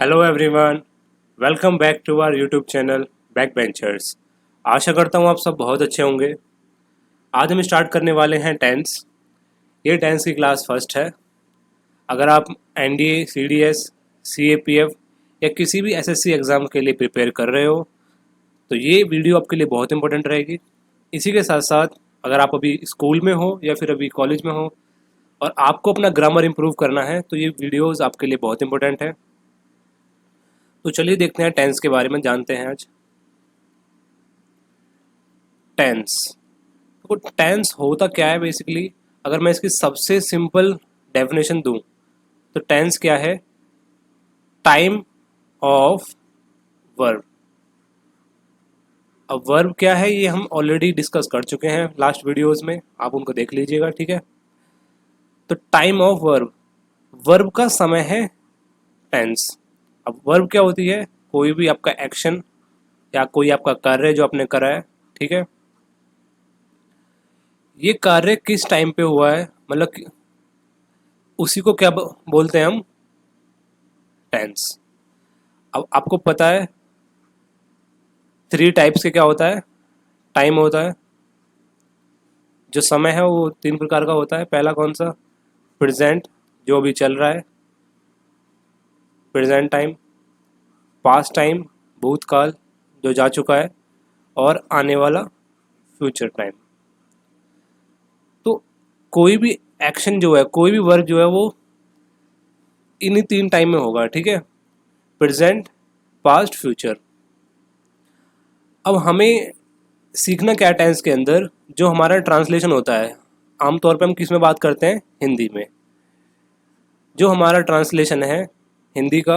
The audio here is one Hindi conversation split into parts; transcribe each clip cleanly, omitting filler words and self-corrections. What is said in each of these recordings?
Hello everyone, welcome back to our YouTube channel back benchers. आशा करता हूँ आप सब बहुत अच्छे होंगे। आज हम स्टार्ट करने वाले हैं टेंस। ये टेंस की क्लास फर्स्ट है। अगर आप एनडीए, सीडीएस, सीएपीएफ या किसी भी एसएससी एग्ज़ाम के लिए प्रिपेयर कर रहे हो तो ये वीडियो आपके लिए बहुत इंपॉर्टेंट रहेगी। इसी के साथ साथ अगर आप अभी स्कूल में हो या फिर अभी कॉलेज में हो और आपको अपना ग्रामर इम्प्रूव करना है तो ये वीडियोज़ आपके लिए बहुत इंपॉर्टेंट है। तो चलिए देखते हैं टेंस के बारे में, जानते हैं आज। टेंस, तो टेंस होता क्या है बेसिकली? अगर मैं इसकी सबसे सिंपल डेफिनेशन दूं तो टेंस क्या है? Time of verb. अब वर्ब क्या है ये हम ऑलरेडी डिस्कस कर चुके हैं लास्ट वीडियोस में, आप उनको देख लीजिएगा, ठीक है। तो टाइम ऑफ वर्ब, वर्ब का समय है टेंस। अब वर्ब क्या होती है? कोई भी आपका एक्शन या कोई आपका कार्य जो आपने करा है, ठीक है। ये कार्य किस टाइम पे हुआ है, मतलब उसी को क्या बोलते हैं हम? टेंस। अब आपको पता है थ्री टाइप्स के क्या होता है? टाइम होता है, जो समय है वो तीन प्रकार का होता है। पहला कौन सा? प्रेजेंट, जो अभी चल रहा है, प्रेजेंट टाइम। पास्ट टाइम, भूतकाल, जो जा चुका है। और आने वाला, फ्यूचर टाइम। तो कोई भी एक्शन जो है, कोई भी वर्क जो है वो इन्हीं तीन टाइम में होगा, ठीक है। Present, past, future. अब हमें सीखना क्या है टेंस के अंदर? जो हमारा ट्रांसलेशन होता है, आमतौर पे हम किस में बात करते हैं? हिंदी में। जो हमारा ट्रांसलेशन है हिंदी का,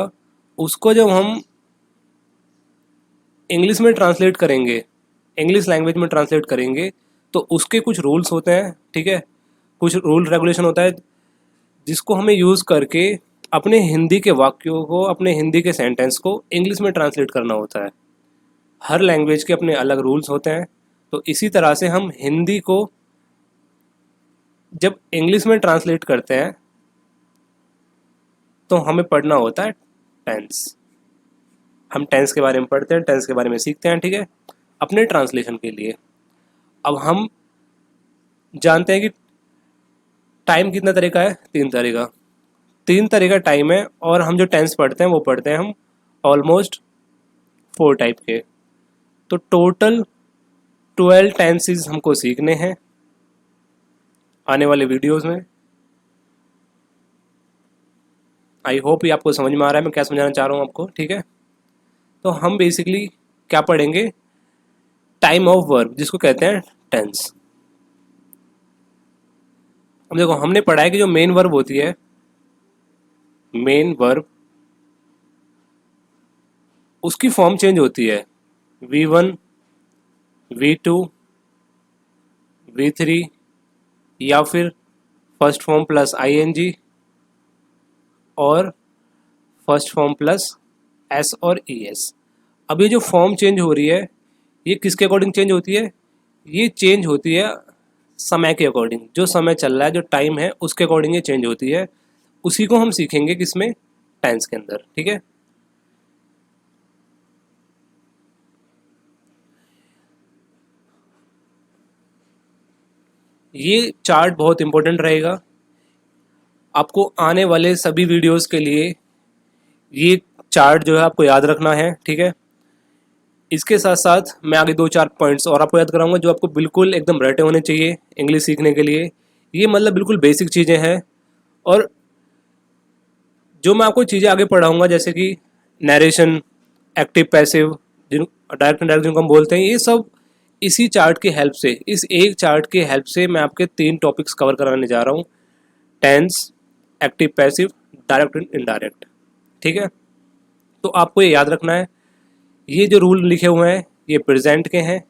उसको जब हम इंग्लिश में ट्रांसलेट करेंगे, इंग्लिश लैंग्वेज में ट्रांसलेट करेंगे, तो उसके कुछ रूल्स होते हैं, ठीक है। कुछ रूल रेगुलेशन होता है जिसको हमें यूज़ करके अपने हिंदी के वाक्यों को, अपने हिंदी के सेंटेंस को इंग्लिश में ट्रांसलेट करना होता है। हर लैंग्वेज के अपने अलग रूल्स होते हैं। तो इसी तरह से हम हिंदी को जब इंग्लिश में ट्रांसलेट करते हैं तो हमें पढ़ना होता है टेंस। हम टेंस के बारे में पढ़ते हैं, टेंस के बारे में सीखते हैं, ठीक है, अपने ट्रांसलेशन के लिए। अब हम जानते हैं कि टाइम कितना तरह का है? तीन तरह का। तीन तरह का टाइम है, और हम जो टेंस पढ़ते हैं वो पढ़ते हैं हम ऑलमोस्ट फोर टाइप के। तो टोटल 12 टेंसेस हमको सीखने हैं आने वाले वीडियोस में। आई होप ये आपको समझ में आ रहा है मैं क्या समझाना चाह रहा हूँ आपको, ठीक है। तो हम बेसिकली क्या पढ़ेंगे? टाइम ऑफ वर्ब, जिसको कहते हैं टेंस। अब देखो, हमने पढ़ा है कि जो मेन वर्ब होती है, मेन वर्ब, उसकी फॉर्म चेंज होती है। V1, V2, V3, या फिर फर्स्ट फॉर्म प्लस ING, और फर्स्ट फॉर्म प्लस S और ES। अब ये जो फॉर्म चेंज हो रही है, ये किसके अकॉर्डिंग चेंज होती है? ये चेंज होती है समय के अकॉर्डिंग। जो समय चल रहा है, जो टाइम है, उसके अकॉर्डिंग ये चेंज होती है। उसी को हम सीखेंगे किसमें? टेंस के अंदर, ठीक है। ये चार्ट बहुत इंपॉर्टेंट रहेगा आपको आने वाले सभी वीडियोस के लिए। ये चार्ट जो है आपको याद रखना है, ठीक है। इसके साथ साथ मैं आगे दो चार पॉइंट्स और आपको याद कराऊंगा जो आपको बिल्कुल एकदम रटे होने चाहिए इंग्लिश सीखने के लिए। ये मतलब बिल्कुल बेसिक चीज़ें हैं। और जो मैं आपको चीज़ें आगे पढ़ाऊंगा, जैसे कि नरेशन, एक्टिव पैसिव, जिन डायरेक्ट इनडायरेक्ट जिनको हम बोलते हैं, ये सब इसी चार्ट की हेल्प से, इस एक चार्ट की हेल्प से मैं आपके तीन टॉपिक्स कवर कराने जा रहा हूँ। Tense, active passive, direct and indirect, ठीक है। तो आपको ये याद रखना है, ये जो रूल लिखे हुए हैं ये प्रेजेंट के हैं,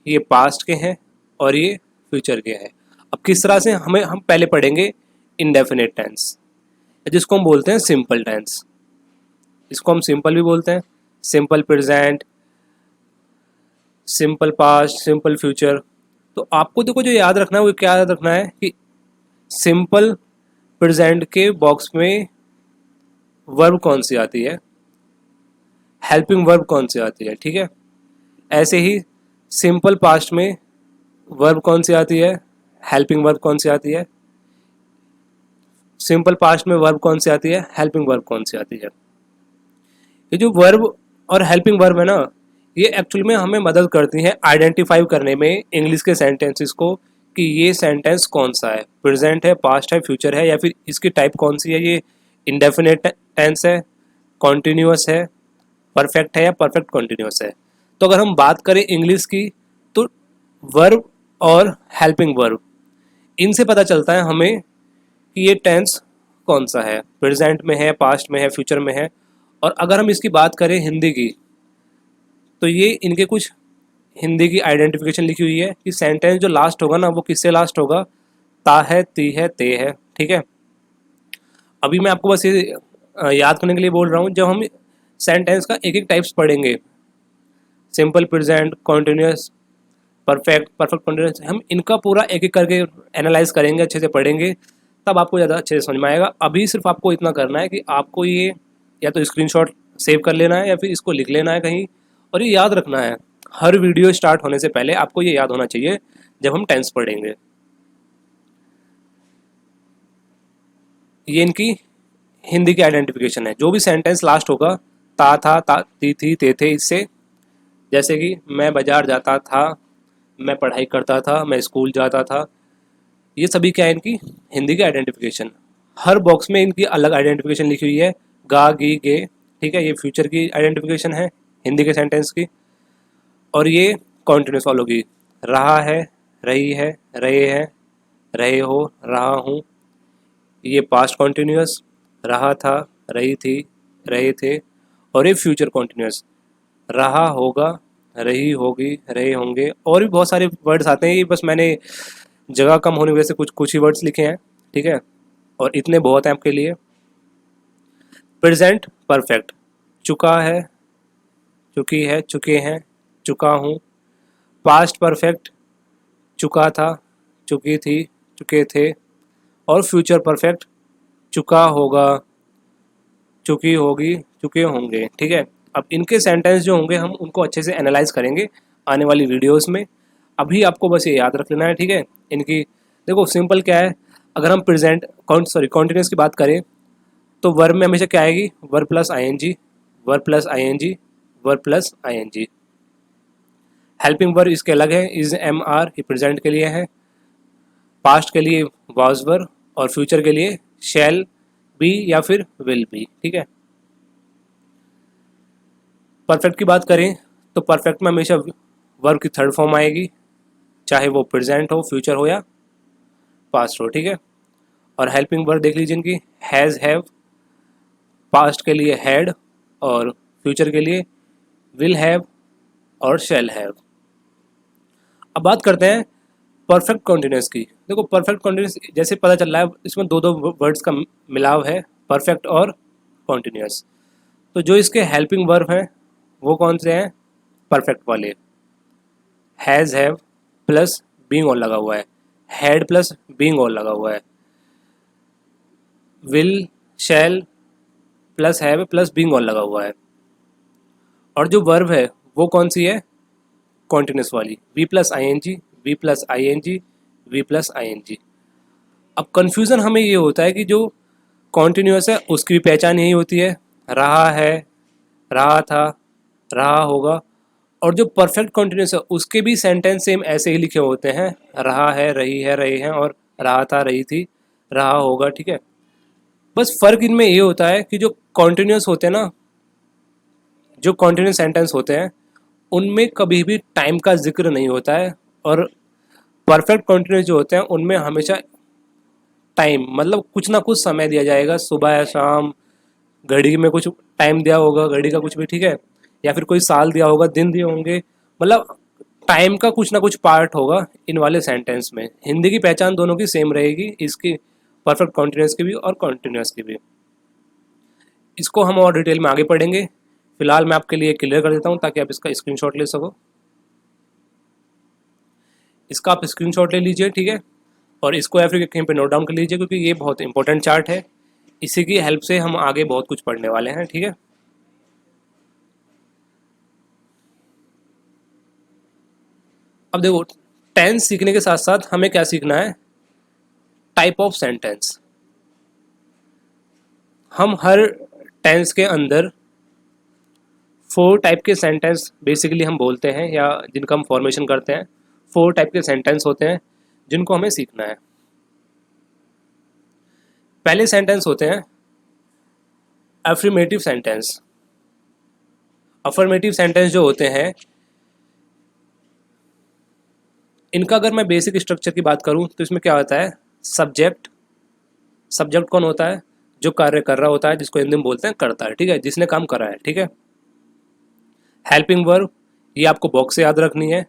ये पास्ट के हैं, और ये फ्यूचर के हैं। अब किस तरह से हम पहले पढ़ेंगे इनडेफिनेट टेंस, जिसको हम बोलते हैं सिंपल टेंस। इसको हम सिंपल भी बोलते हैं, simple present, simple past, simple future. तो आपको देखो जो याद रखना है वो क्या याद रखना है कि सिंपल प्रेजेंट के बॉक्स में वर्ब कौन सी आती है, हेल्पिंग वर्ब कौन सी आती है, ठीक है। ऐसे ही सिंपल पास्ट में वर्ब कौन सी आती है, हेल्पिंग वर्ब कौन सी आती है, सिंपल पास्ट में वर्ब कौन सी आती है, हेल्पिंग वर्ब कौन सी आती है। ये जो वर्ब और हेल्पिंग वर्ब है ना, ये एक्चुअल में हमें मदद करती हैं आइडेंटिफाई करने में इंग्लिश के सेंटेंसेस को कि ये सेंटेंस कौन सा है, प्रेजेंट है, पास्ट है, फ्यूचर है, या फिर इसकी टाइप कौन सी है, ये इंडेफिनेट टेंस है, कॉन्टिन्यूअस है, परफेक्ट है या परफेक्ट कॉन्टिन्यूअस है। तो अगर हम बात करें इंग्लिश की तो वर्ब और हेल्पिंग वर्ब, इनसे पता चलता है हमें कि ये टेंस कौन सा है, प्रेजेंट में है, पास्ट में है, फ्यूचर में है। और अगर हम इसकी बात करें हिंदी की तो ये इनके कुछ हिंदी की आइडेंटिफिकेशन लिखी हुई है कि सेंटेंस जो लास्ट होगा ना वो किससे लास्ट होगा, ता है, ती है, ते है, ठीक है। अभी मैं आपको बस ये याद करने के लिए बोल रहा हूँ, जब हम सेंटेंस का एक एक टाइप्स पढ़ेंगे, simple, present, continuous, perfect, perfect continuous, हम इनका पूरा एक एक करके एनालाइज करेंगे, अच्छे से पढ़ेंगे, तब आपको ज़्यादा अच्छे से समझ में आएगा। अभी सिर्फ आपको इतना करना है कि आपको ये या तो स्क्रीनशॉट सेव कर लेना है या फिर इसको लिख लेना है कहीं, और ये याद रखना है। हर वीडियो स्टार्ट होने से पहले आपको ये याद होना चाहिए जब हम टेंस पढ़ेंगे। ये इनकी हिंदी की आइडेंटिफिकेशन है। जो भी सेंटेंस लास्ट होगा ता था, ता ती थी, ते थे, इससे, जैसे कि मैं बाजार जाता था, मैं पढ़ाई करता था, मैं स्कूल जाता था, ये सभी क्या है इनकी हिंदी की आइडेंटिफिकेशन। हर बॉक्स में इनकी अलग आइडेंटिफिकेशन लिखी हुई है, गा, गी, गे, ठीक है। ये फ्यूचर की आइडेंटिफिकेशन है हिंदी के सेंटेंस की। और ये कॉन्टिन्यूस वालों की, रहा है, रही है, रहे हैं, रहे हो, रहा हूँ, ये पास्ट कॉन्टिन्यूस, रहा था, रही थी, रहे थे। और ये फ्यूचर कॉन्टिन्यूस, रहा होगा, रही होगी, रहे होंगे। और भी बहुत सारे वर्ड्स आते हैं, ये बस मैंने जगह कम होने की वजह से कुछ कुछ ही वर्ड्स लिखे हैं, ठीक है, और इतने बहुत हैं आपके लिए। प्रेजेंट परफेक्ट, चुका है, चुकी है, चुके हैं, चुका हूँ। पास्ट परफेक्ट, चुका था, चुकी थी, चुके थे। और फ्यूचर परफेक्ट, चुका होगा, चुकी होगी, चुके होंगे, ठीक है। अब इनके सेंटेंस जो होंगे हम उनको अच्छे से एनालाइज करेंगे आने वाली वीडियोस में। अभी आपको बस ये याद रख लेना है, ठीक है। इनकी देखो सिंपल क्या है, अगर हम प्रेजेंट कॉन्टिन्यूस की बात करें तो वर्ब में हमेशा क्या आएगी, verb plus ING, verb plus ING, verb plus ING. Helping verb इसके अलग है, इज, एम, आर, ये प्रेजेंट के लिए है, पास्ट के लिए वाज वर्ब, और फ्यूचर के लिए शैल बी या फिर विल बी, ठीक है। परफेक्ट की बात करें तो परफेक्ट में हमेशा वर्ब की थर्ड फॉर्म आएगी, चाहे वो प्रेजेंट हो, फ्यूचर हो या पास्ट हो, ठीक है। और हेल्पिंग वर्ब देख लीजिए इनकी, हैज़, हैव, पास्ट के लिए हैड, और फ्यूचर के लिए विल हैव और शैल हैव। अब बात करते हैं परफेक्ट कॉन्टिन्यूस की। देखो परफेक्ट कॉन्टिन्यूस जैसे पता चल रहा है इसमें दो दो वर्ड्स का मिलाव है, परफेक्ट और कॉन्टिन्यूस। तो जो इसके हेल्पिंग वर्ब हैं वो कौन से हैं, परफेक्ट वाले, हैज़, हैव प्लस बीइंग और लगा हुआ है, हैड प्लस बीइंग और लगा हुआ है, will, shell plus have plus being और लगा हुआ है। और जो वर्ब है वो कौन सी है, कॉन्टिन्यूस वाली, V plus I N G, V plus I N G, V plus I N G. अब कन्फ्यूज़न हमें ये होता है कि जो कॉन्टिन्यूस है उसकी भी पहचान यही होती है, रहा है, रहा था, रहा होगा। और जो परफेक्ट कॉन्टिन्यूस है उसके भी सेंटेंस सेम ऐसे ही लिखे होते हैं, रहा है, रही है, रहे हैं, और रहा था, रही थी, रहा होगा, ठीक है। बस फ़र्क इनमें ये होता है कि जो कॉन्टिन्यूस होते हैं ना, जो कॉन्टिन्यूस सेंटेंस होते हैं उनमें कभी भी टाइम का जिक्र नहीं होता है, और परफेक्ट कॉन्टिन्यूस जो होते हैं उनमें हमेशा टाइम मतलब कुछ ना कुछ समय दिया जाएगा, सुबह या शाम, घड़ी में कुछ टाइम दिया होगा, घड़ी का कुछ भी, ठीक है, या फिर कोई साल दिया होगा, दिन दिए होंगे, मतलब टाइम का कुछ ना कुछ पार्ट होगा इन वाले सेंटेंस में। हिंदी की पहचान दोनों की सेम रहेगी, इसकी परफेक्ट कॉन्टिन्यूस की भी और कॉन्टिन्यूस की भी। इसको हम और डिटेल में आगे पढ़ेंगे, फिलहाल मैं आपके लिए क्लियर कर देता हूँ ताकि आप इसका स्क्रीनशॉट ले सको। इसका आप स्क्रीनशॉट ले लीजिए, ठीक है, और इसको या फिर कहीं पे नोट डाउन कर लीजिए क्योंकि ये बहुत इंपॉर्टेंट चार्ट है। इसी की हेल्प से हम आगे बहुत कुछ पढ़ने वाले हैं, ठीक है। अब देखो, टेंस सीखने के साथ साथ हमें क्या सीखना है, टाइप ऑफ सेंटेंस। हम हर टेंस के अंदर 4 टाइप के सेंटेंस बेसिकली हम बोलते हैं, या जिनका हम फॉर्मेशन करते हैं, 4 टाइप के सेंटेंस होते हैं जिनको हमें सीखना है। पहले सेंटेंस होते हैं अफर्मेटिव सेंटेंस। अफर्मेटिव सेंटेंस जो होते हैं, इनका अगर मैं बेसिक स्ट्रक्चर की बात करूं तो इसमें क्या होता है, सब्जेक्ट। सब्जेक्ट कौन होता है, जो कार्य कर रहा होता है, जिसको हिंदी में बोलते हैं करता है, ठीक है, जिसने काम करा है, ठीक है। हेल्पिंग वर्ब, ये आपको बॉक्स से याद रखनी है।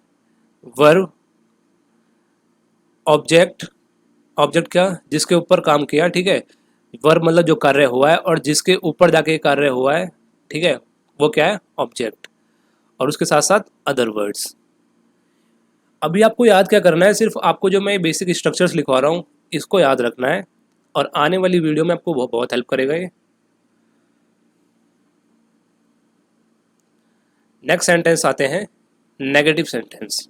वर्ब, ऑब्जेक्ट, ऑब्जेक्ट क्या, जिसके ऊपर काम किया, ठीक है। वर्ब मतलब जो कार्य हुआ है और जिसके ऊपर जाके कार्य हुआ है, ठीक है, वो क्या है, ऑब्जेक्ट। और उसके साथ साथ अदर वर्ड्स। अभी आपको याद क्या करना है, सिर्फ आपको जो मैं बेसिक स्ट्रक्चर्स लिखवा रहा हूँ इसको याद रखना है, और आने वाली वीडियो में आपको बहुत हेल्प करेगा ये। नेक्स्ट सेंटेंस आते हैं नेगेटिव सेंटेंस।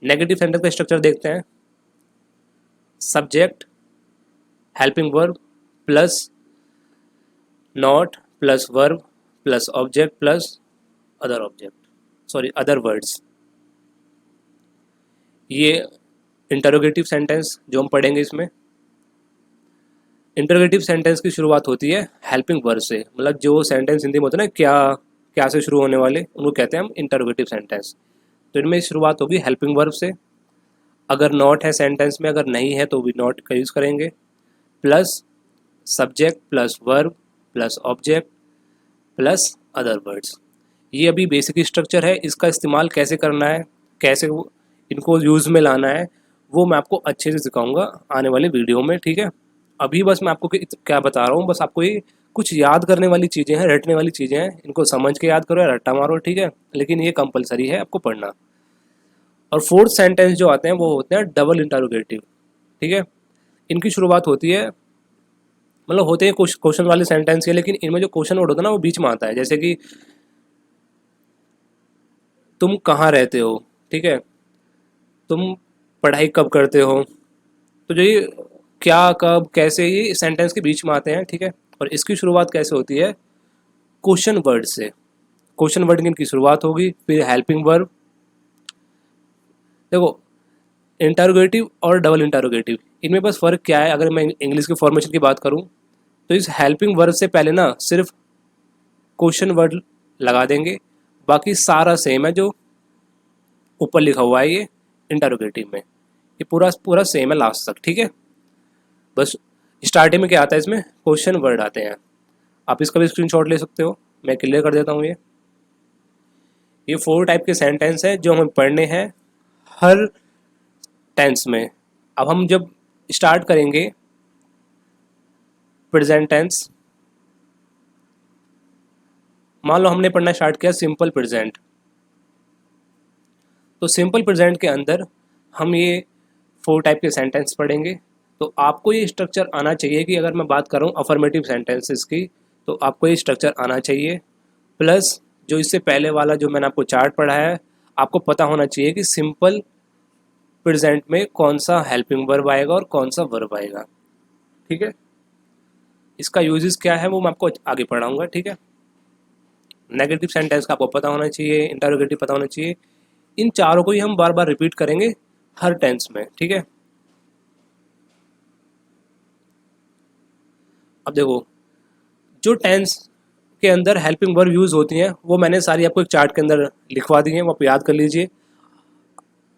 नेगेटिव सेंटेंस का स्ट्रक्चर देखते हैं, subject, helping verb plus not plus verb plus object plus other object, sorry other words. ये इंटरोगेटिव सेंटेंस जो हम पढ़ेंगे, इसमें इंटरोगेटिव सेंटेंस की शुरुआत होती है हेल्पिंग वर्ब से, मतलब जो सेंटेंस हिंदी में होता है ना, क्या क्या से शुरू होने वाले, उनको कहते हैं हम इंटरोगेटिव सेंटेंस। तो इनमें शुरुआत होगी हेल्पिंग वर्ब से। अगर नॉट है सेंटेंस में, अगर नहीं है तो भी नॉट का यूज़ करेंगे, plus subject plus verb plus object plus other words. ये अभी बेसिक स्ट्रक्चर है, इसका इस्तेमाल कैसे करना है, कैसे इनको यूज़ में लाना है, वो मैं आपको अच्छे से सिखाऊंगा आने वाले वीडियो में, ठीक है। अभी बस मैं आपको क्या बता रहा हूँ, बस आपको ये कुछ याद करने वाली चीज़ें हैं, रटने वाली चीज़ें हैं, इनको समझ के याद करो या रट्टा मारो, ठीक है, लेकिन ये कंपलसरी है आपको पढ़ना। और फोर्थ सेंटेंस जो आते हैं वो होते हैं डबल इंटरोगेटिव, ठीक है। इनकी शुरुआत होती है, मतलब होते हैं क्वेश्चन वाले सेंटेंस के, लेकिन इनमें जो क्वेश्चन वर्ड होता है ना वो बीच में आता है, जैसे कि तुम कहाँ रहते हो, ठीक है, तुम पढ़ाई कब करते हो। तो जो ये क्या कब कैसे, ये सेंटेंस के बीच में आते हैं, ठीक है। और इसकी शुरुआत कैसे होती है, क्वेश्चन वर्ड से। क्वेश्चन वर्ड की इनकी शुरुआत होगी, फिर हेल्पिंग वर्ब। देखो, इंटरोगेटिव और डबल इंटरोगेटिव, इनमें बस फ़र्क क्या है, अगर मैं इंग्लिश की फॉर्मेशन की बात करूँ तो इस हेल्पिंग वर्ब से पहले ना सिर्फ क्वेश्चन वर्ड लगा देंगे, बाकी सारा सेम है, जो ऊपर लिखा हुआ है ये इंटरोगेटिव में, ये पूरा पूरा सेम है लास्ट तक, ठीक है। बस स्टार्टिंग में क्या आता है, इसमें क्वेश्चन वर्ड आते हैं। आप इसका भी स्क्रीनशॉट ले सकते हो, मैं क्लियर कर देता हूँ। ये 4 टाइप के सेंटेंस हैं जो हमें पढ़ने हैं हर टेंस में। अब हम जब स्टार्ट करेंगे प्रेजेंट टेंस, मान लो हमने पढ़ना स्टार्ट किया सिंपल प्रेजेंट, तो सिंपल प्रेजेंट के अंदर हम ये 4 टाइप के सेंटेंस पढ़ेंगे। तो आपको ये स्ट्रक्चर आना चाहिए कि अगर मैं बात कर रहा हूँ अफर्मेटिव सेंटेंसेस की, तो आपको ये स्ट्रक्चर आना चाहिए, प्लस जो इससे पहले वाला जो मैंने आपको चार्ट पढ़ा है, आपको पता होना चाहिए कि सिंपल प्रेजेंट में कौन सा हेल्पिंग वर्ब आएगा और कौन सा वर्ब आएगा, ठीक है। इसका यूजेस क्या है वो मैं आपको आगे पढ़ाऊंगा, ठीक है। नेगेटिव सेंटेंस का आपको पता होना चाहिए, इंटरोगेटिव पता होना चाहिए, इन चारों को ही हम बार बार रिपीट करेंगे हर टेंस में, ठीक है। अब देखो, जो टेंस के अंदर हेल्पिंग वर्ब यूज़ होती हैं वो मैंने सारी आपको एक चार्ट के अंदर लिखवा दी हैं, वो आप याद कर लीजिए।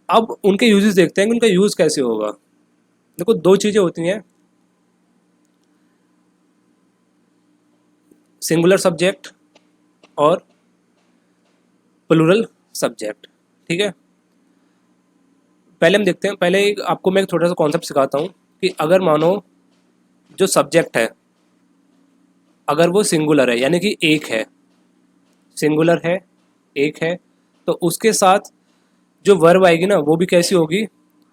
अब उनके यूजेस देखते हैं कि उनका यूज़ कैसे होगा। देखो, 2 चीज़ें होती हैं, सिंगुलर सब्जेक्ट और प्लूरल सब्जेक्ट, ठीक है। पहले हम देखते हैं, पहले आपको मैं एक छोटा सा कॉन्सेप्ट सिखाता हूँ कि अगर मानो जो सब्जेक्ट है अगर वो सिंगुलर है, यानी कि एक है, सिंगुलर है, एक है, तो उसके साथ जो वर्ब आएगी ना वो भी कैसी होगी,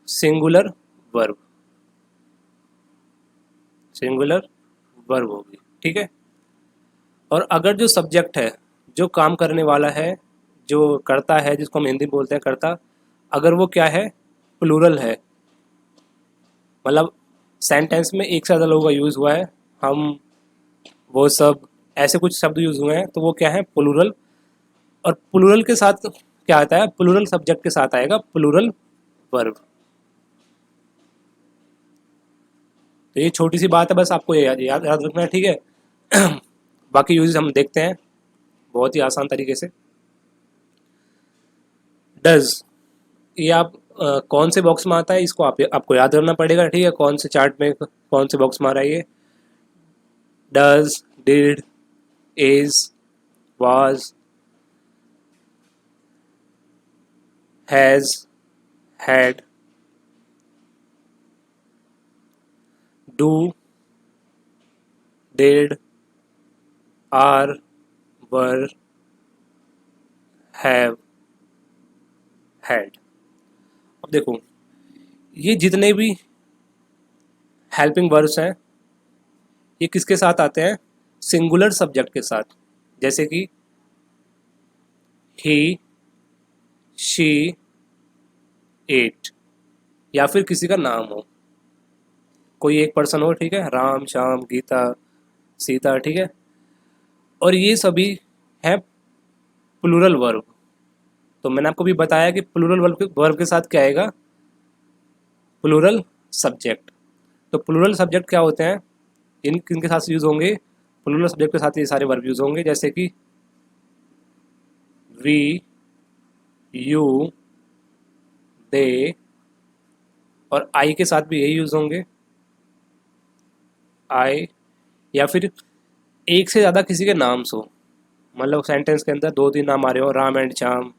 सिंगुलर वर्ब, सिंगुलर वर्ब होगी, ठीक है। और अगर जो सब्जेक्ट है, जो काम करने वाला है, जो करता है, जिसको हम हिंदी में बोलते हैं करता, अगर वो क्या है, प्लूरल है, मतलब सेंटेंस में एक से ज़्यादा लोगों का यूज़ हुआ है, हम, वो सब, ऐसे कुछ शब्द यूज़ हुए हैं, तो वो क्या है, प्लूरल। और प्लूरल के साथ क्या आता है, प्लूरल सब्जेक्ट के साथ आएगा प्लूरल वर्ब। तो ये छोटी सी बात है, बस आपको ये याद रखना है, ठीक है। बाकी यूजेस हम देखते हैं बहुत ही आसान तरीके से। डज, ये आप कौन से बॉक्स में आता है, इसको आपको याद करना पड़ेगा, ठीक है, कौन से चार्ट में कौन से बॉक्स में आ रहा है ये। Does, did, is, was, has, had, do, did, are, were, have, had. अब देखो, ये जितने भी हेल्पिंग वर्ब्स हैं, ये किसके साथ आते हैं, सिंगुलर सब्जेक्ट के साथ। जैसे कि ही, शी, इट, या फिर किसी का नाम हो, कोई एक पर्सन हो, ठीक है, राम, श्याम, गीता, सीता, ठीक है। और ये सभी हैं प्लूरल वर्ब। तो मैंने आपको भी बताया कि प्लूरल वर्ब के साथ क्या आएगा, प्लूरल सब्जेक्ट। तो प्लूरल सब्जेक्ट क्या होते हैं, किनके साथ यूज होंगे, प्लूरल सब्जेक्ट के साथ ये सारे वर्ब यूज होंगे, जैसे कि वी, यू, दे, और आई के साथ भी यही यूज होंगे, आई, या फिर एक से ज़्यादा किसी के नाम हो, मतलब सेंटेंस के अंदर दो तीन नाम आ रहे हो, राम एंड श्याम,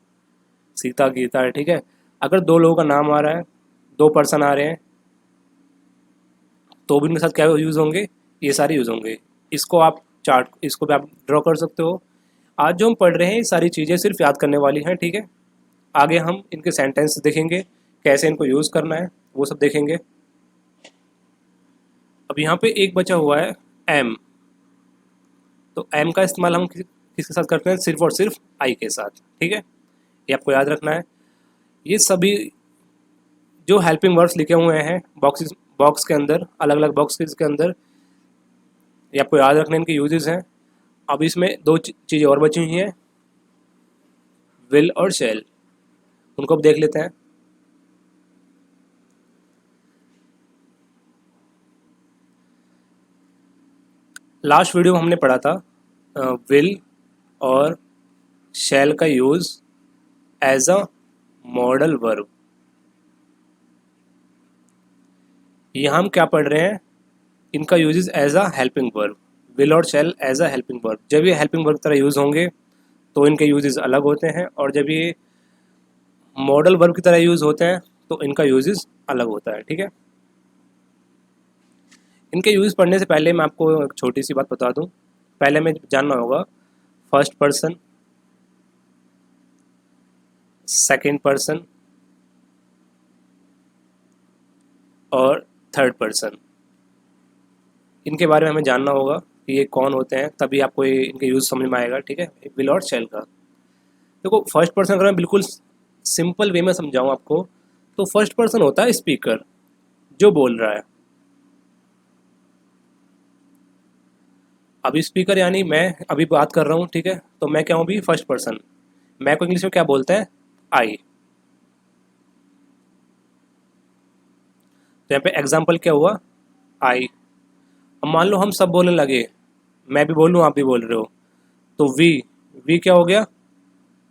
सीता, गीता, ठीक है। अगर दो लोगों का नाम आ रहा है, दो पर्सन आ रहे हैं, तो भी इनके साथ क्या यूज़ होंगे, ये सारे यूज़ होंगे। इसको आप चार्ट, इसको भी आप ड्रॉ कर सकते हो। आज जो हम पढ़ रहे हैं ये सारी चीज़ें सिर्फ याद करने वाली हैं, ठीक है। आगे हम इनके सेंटेंस देखेंगे, कैसे इनको यूज़ करना है, वो सब देखेंगे। अब यहाँ पे एक बचा हुआ है एम। तो एम का इस्तेमाल हम किसके साथ करते हैं, सिर्फ और सिर्फ आई के साथ, ठीक है। ये आपको याद रखना है। ये सभी जो हेल्पिंग वर्ड्स लिखे हुए हैं बॉक्स के अंदर, अलग अलग बॉक्स के अंदर, ये आपको याद रखने इनके यूजेस हैं। अब इसमें दो चीज़ें और बची हुई हैं, विल और शैल, उनको अब देख लेते हैं। लास्ट वीडियो में हमने पढ़ा था विल और शैल का use as a modal verb. यहाँ हम क्या पढ़ रहे हैं, इनका use as a helping verb. Will और shall as a helping verb, जब ये हेल्पिंग वर्ब तरह यूज़ होंगे तो इनके यूजेस अलग होते हैं, और जब ये मॉडल वर्ब की तरह यूज़ होते हैं तो इनका यूजेस अलग होता है, ठीक है। इनके यूज पढ़ने से पहले मैं आपको एक छोटी सी बात बता दूं। पहले हमें जानना होगा फर्स्ट पर्सन, सेकंड पर्सन और थर्ड पर्सन। इनके बारे में हमें जानना होगा कि ये कौन होते हैं, तभी आपको ये इनके यूज़ समझ में आएगा, ठीक है, विल और शैल का। देखो, फर्स्ट पर्सन अगर मैं बिल्कुल सिंपल वे में समझाऊं आपको, तो फर्स्ट पर्सन होता है स्पीकर, जो बोल रहा है। अभी स्पीकर यानी मैं अभी बात कर रहा हूँ, ठीक है, तो मैं क्या हूँ अभी, फर्स्ट पर्सन। मैं को इंग्लिश में क्या बोलते हैं, आई। तो यहाँ पे एग्जाम्पल क्या हुआ, आई। अब मान लो हम सब बोलने लगे, मैं भी बोलूँ आप भी बोल रहे हो, तो वी क्या हो गया,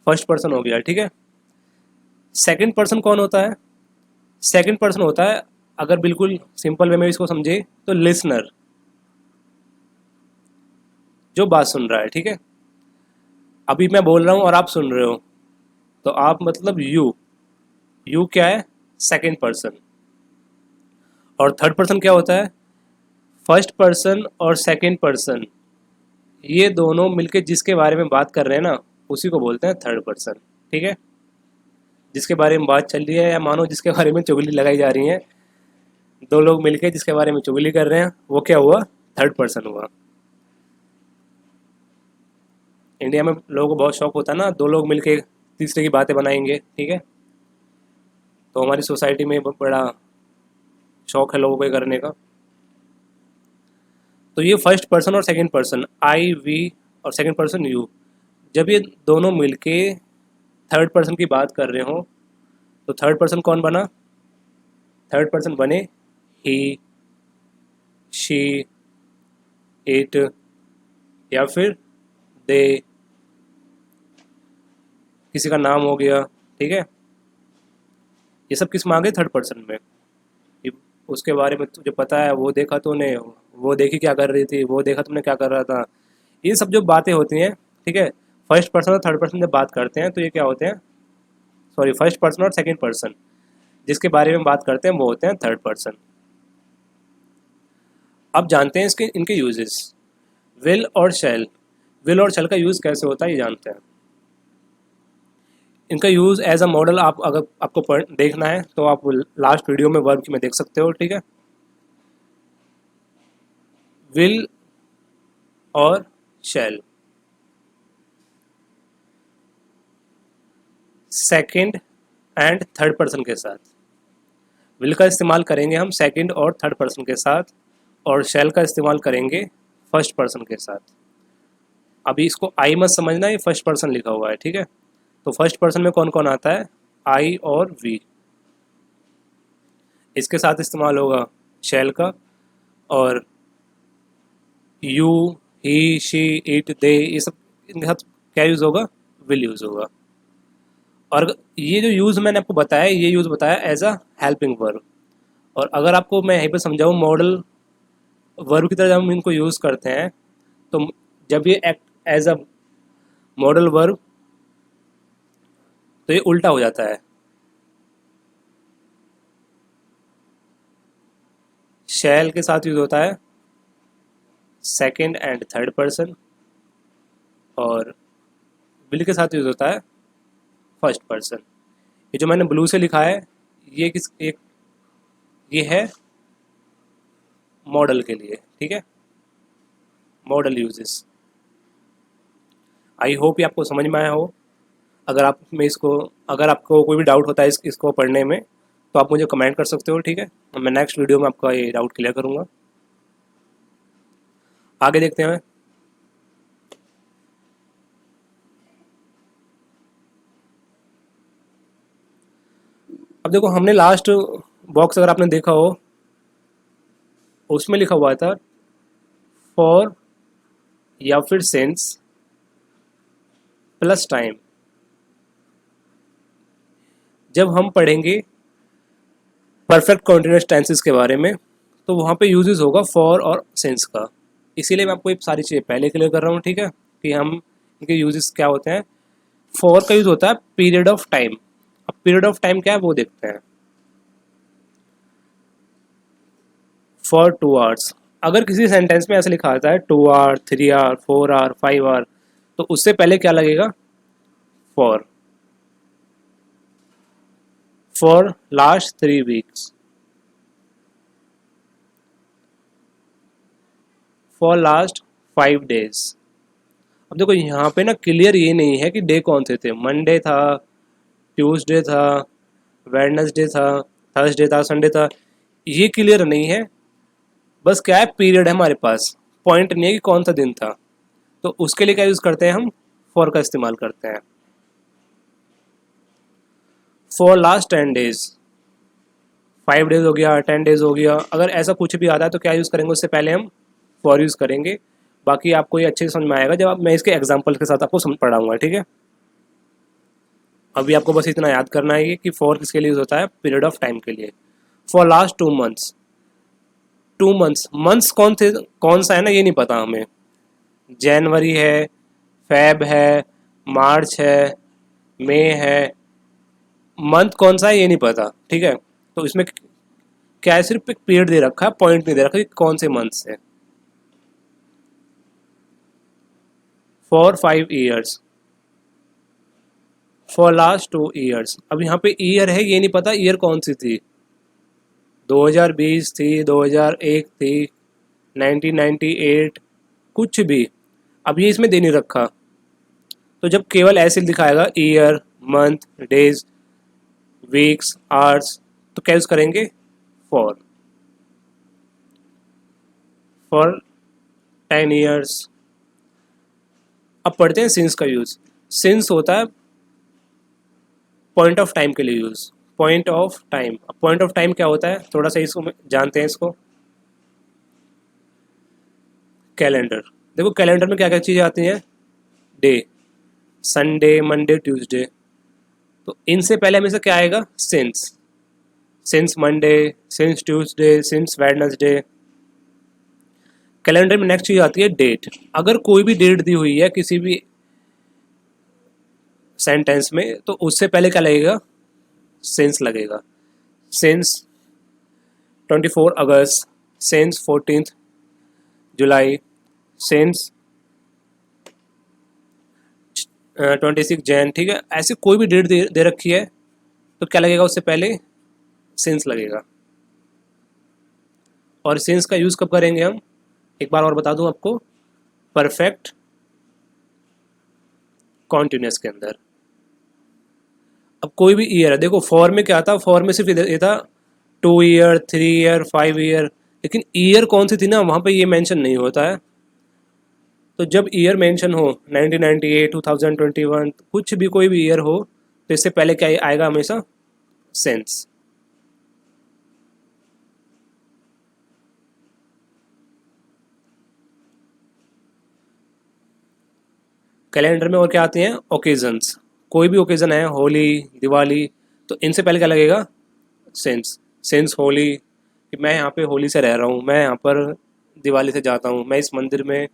फर्स्ट पर्सन हो गया, ठीक है। सेकंड पर्सन कौन होता है, सेकंड पर्सन होता है, अगर बिल्कुल सिंपल वे में इसको समझे, तो लिसनर, जो बात सुन रहा है, ठीक है। अभी मैं बोल रहा हूँ और आप सुन रहे हो, तो आप मतलब यू क्या है, सेकंड पर्सन। और थर्ड पर्सन क्या होता है, फर्स्ट पर्सन और सेकंड पर्सन, ये दोनों मिलके जिसके बारे में बात कर रहे हैं ना, उसी को बोलते हैं थर्ड पर्सन, ठीक है। जिसके बारे में बात चल रही है, या मानो जिसके बारे में चुगली लगाई जा रही है, दो लोग मिलके जिसके बारे में चुगली कर रहे हैं, वो क्या हुआ, थर्ड पर्सन हुआ। इंडिया में लोगों को बहुत शौक होता है ना, दो लोग मिलके तीसरे की बातें बनाएंगे, ठीक है। तो हमारी सोसाइटी में बड़ा शौक है लोगों को ये करने का। तो ये फर्स्ट पर्सन और सेकंड पर्सन आई वी और सेकंड पर्सन यू, जब ये दोनों मिलके थर्ड पर्सन की बात कर रहे हो तो थर्ड पर्सन कौन बना? थर्ड पर्सन बने ही, शी, इट या फिर दे, किसी का नाम हो गया, ठीक है। ये सब किस में आ गए? थर्ड पर्सन में। ये उसके बारे में तुझे पता है, वो देखा तूने, वो देखी क्या कर रही थी, वो देखा तुमने क्या कर रहा था, ये सब जो बातें होती हैं, ठीक है। फर्स्ट पर्सन और थर्ड पर्सन जब बात करते हैं तो ये क्या होते हैं? सॉरी, फर्स्ट पर्सन और सेकंड पर्सन जिसके बारे में बात करते हैं वो होते हैं थर्ड पर्सन। अब जानते हैं इसके इनके यूजेस। विल और शैल, विल और शैल का यूज़ कैसे होता है ये जानते हैं। इनका यूज़ एज अ मॉडल आप अगर आपको देखना है तो आप लास्ट वीडियो में वर्ब की में देख सकते हो, ठीक है। विल और शैल सेकंड एंड थर्ड पर्सन के साथ, विल का इस्तेमाल करेंगे हम सेकंड और थर्ड पर्सन के साथ, और शैल का इस्तेमाल करेंगे फर्स्ट पर्सन के साथ। अभी इसको आई मत समझना, ये फर्स्ट पर्सन लिखा हुआ है, ठीक है। तो फर्स्ट पर्सन में कौन कौन आता है? आई और वी। इसके साथ इस्तेमाल होगा शैल का, और यू, ही, शी, इट, दे, ये सब इनके साथ क्या यूज़ होगा? विल यूज़ होगा। और ये जो यूज़ मैंने आपको बताया, ये यूज़ बताया एज अ हेल्पिंग वर्ब। और अगर आपको मैं यहीं पर समझाऊँ मॉडल वर्ब की तरह जब हम इनको यूज़ करते हैं तो जब ये act as a modal verb तो ये उल्टा हो जाता है। शैल के साथ यूज़ होता है सेकंड एंड थर्ड पर्सन, और विल के साथ यूज़ होता है फर्स्ट पर्सन। ये जो मैंने ब्लू से लिखा है ये किस एक ये है मॉडल के लिए, ठीक है, मॉडल यूजेस। आई होप ये आपको समझ में आया हो। अगर आप में इसको अगर आपको कोई भी डाउट होता है इसको पढ़ने में तो आप मुझे कमेंट कर सकते हो, ठीक है। मैं नेक्स्ट वीडियो में आपका ये डाउट क्लियर करूँगा। आगे देखते हैं। अब देखो, हमने लास्ट बॉक्स अगर आपने देखा हो उसमें लिखा हुआ था फॉर या फिर सिंस प्लस टाइम। जब हम पढ़ेंगे परफेक्ट कॉन्टिन्यूअस टेंसेस के बारे में तो वहाँ पे यूजेस होगा फॉर और सिंस का। इसीलिए मैं आपको ये सारी चीज़ें पहले क्लियर कर रहा हूँ, ठीक है, कि हम इनके यूजेस क्या होते हैं। फॉर का यूज़ होता है पीरियड ऑफ टाइम। अब पीरियड ऑफ टाइम क्या है वो देखते हैं। फॉर 2 आवर्स, अगर किसी सेंटेंस में ऐसे लिखा आता है 2 आवर, 3 आवर, 4 आवर, 5 आवर, तो उससे पहले क्या लगेगा? For. For last 3 weeks, for last 5 days. अब देखो यहाँ पे ना क्लियर ये नहीं है कि डे कौन से थे। मंडे था, ट्यूसडे था, वेडनेसडे था, थर्सडे था, संडे था, ये क्लियर नहीं है। बस क्या है, पीरियड है हमारे पास, पॉइंट नहीं है कि कौन सा दिन था। तो उसके लिए क्या यूज़ करते हैं हम? फॉर का इस्तेमाल करते हैं। फॉर लास्ट 10 डेज, 5 डेज हो गया, 10 डेज हो गया, अगर ऐसा कुछ भी आता है तो क्या यूज़ करेंगे? उससे पहले हम फॉर यूज़ करेंगे। बाकी आपको ये अच्छे से समझ में आएगा जब मैं इसके एग्जाम्पल के साथ आपको पढ़ाऊंगा, ठीक है। अभी आपको बस इतना याद करना है कि फॉर किसके लिए यूज़ होता है? पीरियड ऑफ टाइम के लिए। For last 2 months, 2 months, months कौन सा है ना ये नहीं पता हमें। जनवरी है, फेब है, मार्च है, मई है, मंथ कौन सा है ये नहीं पता, ठीक है। तो इसमें क्या है, सिर्फ एक पीरियड दे रखा है, पॉइंट नहीं दे रखा कि कौन से मंथ्स है। For 5 years, for last 2 years. अब यहाँ पे ईयर है, ये नहीं पता ईयर कौन सी थी, 2020 थी, 2001 थी, 1998, कुछ भी। अब ये इसमें दे नहीं रखा, तो जब केवल ऐसे दिखाएगा year, month, days, weeks, hours, तो क्या यूज़ करेंगे? For 10 years. अब पढ़ते हैं सिंस का यूज़। सिंस होता है पॉइंट ऑफ टाइम के लिए यूज़। पॉइंट ऑफ टाइम, अब पॉइंट ऑफ टाइम क्या होता है, थोड़ा सा इसको जानते हैं इसको। कैलेंडर, देखो कैलेंडर में क्या क्या चीज़ें आती हैं? Day, Sunday, Monday, Tuesday. तो इनसे पहले हमेशा क्या आएगा? Since. Since Monday, since Tuesday, since Wednesday. Calendar में नेक्स्ट चीज़ आती है डेट। अगर कोई भी डेट दी हुई है किसी भी सेंटेंस में, तो उससे पहले क्या लगेगा? सिंस लगेगा। सिंस 24 अगस्त, सिंस 14 जुलाई, सिंस 26 जैन। ठीक है, ऐसे कोई भी डेट दे रखी है तो क्या लगेगा? उससे पहले सिंस लगेगा। और सिंस का यूज़ कब करेंगे हम? एक बार और बता दूं आपको, परफेक्ट कॉन्टिन्यूस के अंदर। अब कोई भी ईयर है, देखो फॉर में क्या था? फॉर में सिर्फ ये था 2 ईयर, 3 ईयर, 5 ईयर, लेकिन ईयर कौन सी थी ना, वहाँ पे ये मेंशन नहीं होता है। तो जब ईयर मेंशन हो 1998, 2021, कुछ भी कोई भी ईयर हो, तो इससे पहले क्या आएगा? हमेशा सिंस। कैलेंडर में और क्या आती हैं? ओकेजन्स। कोई भी ओकेजन है, होली, दिवाली, तो इनसे पहले क्या लगेगा? सिंस। सिंस होली, कि मैं यहाँ पे होली से रह रहा हूँ, मैं यहाँ पर दिवाली से जाता हूँ, मैं इस मंदिर में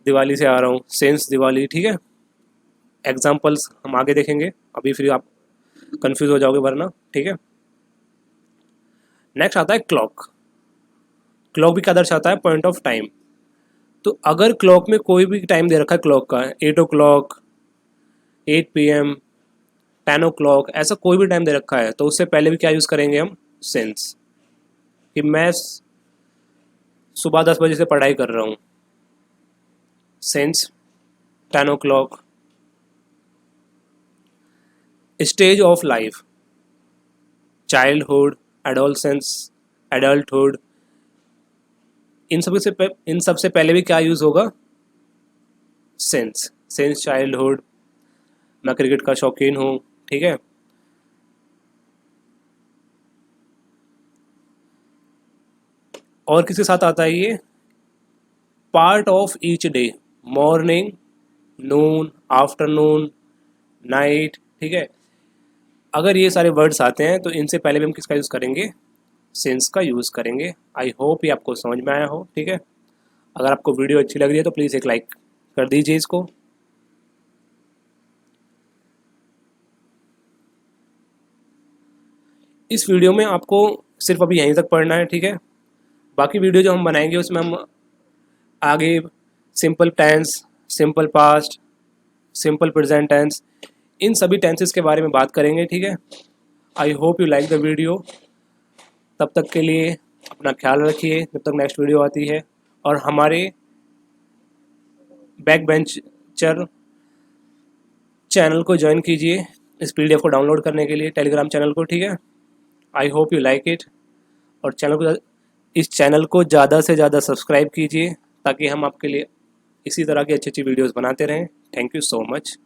दिवाली से आ रहा हूँ, सिंस दिवाली। ठीक है, एग्जाम्पल्स हम आगे देखेंगे, अभी फिर आप कंफ्यूज हो जाओगे वरना। ठीक है, नेक्स्ट आता है क्लॉक। क्लॉक भी क्या दर्शाता है? Point of time. तो अगर क्लॉक में कोई भी टाइम दे रखा है क्लॉक का, 8 o'clock, 8 PM, 10 o'clock, ऐसा कोई भी टाइम दे रखा है, तो उससे पहले भी क्या यूज़ करेंगे हम? सिंस। कि मैं सुबह 10 बजे से पढ़ाई कर रहा हूँ, since 10 o'clock। Stage of life, childhood, adolescence, adulthood, इन सबसे पहले भी क्या यूज़ होगा? सिंस। Since childhood. मैं क्रिकेट का शौकीन हूँ। ठीक है, और किसके साथ आता है ये? Part of each day, morning, Noon, afternoon, night. ठीक है, अगर ये सारे वर्ड्स आते हैं तो इनसे पहले भी हम किसका यूज़ करेंगे? सिंस का यूज़ करेंगे। आई होप ये आपको समझ में आया हो। ठीक है, अगर आपको वीडियो अच्छी लग रही है तो प्लीज़ एक लाइक कर दीजिए इसको। इस वीडियो में आपको सिर्फ अभी यहीं तक पढ़ना है। ठीक है, बाकी वीडियो जो हम बनाएंगे उसमें हम आगे simple tense, simple past, simple present tense, इन सभी टेंसेस के बारे में बात करेंगे। ठीक है, I hope you like the video. तब तक के लिए अपना ख्याल रखिए, जब तक नेक्स्ट वीडियो आती है। और हमारे बैक बेंचर चैनल को ज्वाइन कीजिए इस PDF को डाउनलोड करने के लिए, टेलीग्राम चैनल को। ठीक है, I hope you like it. और इस चैनल को ज़्यादा से ज़्यादा सब्सक्राइब कीजिए, ताकि हम आपके लिए इसी तरह की अच्छी अच्छी वीडियोस बनाते रहें। Thank you so much.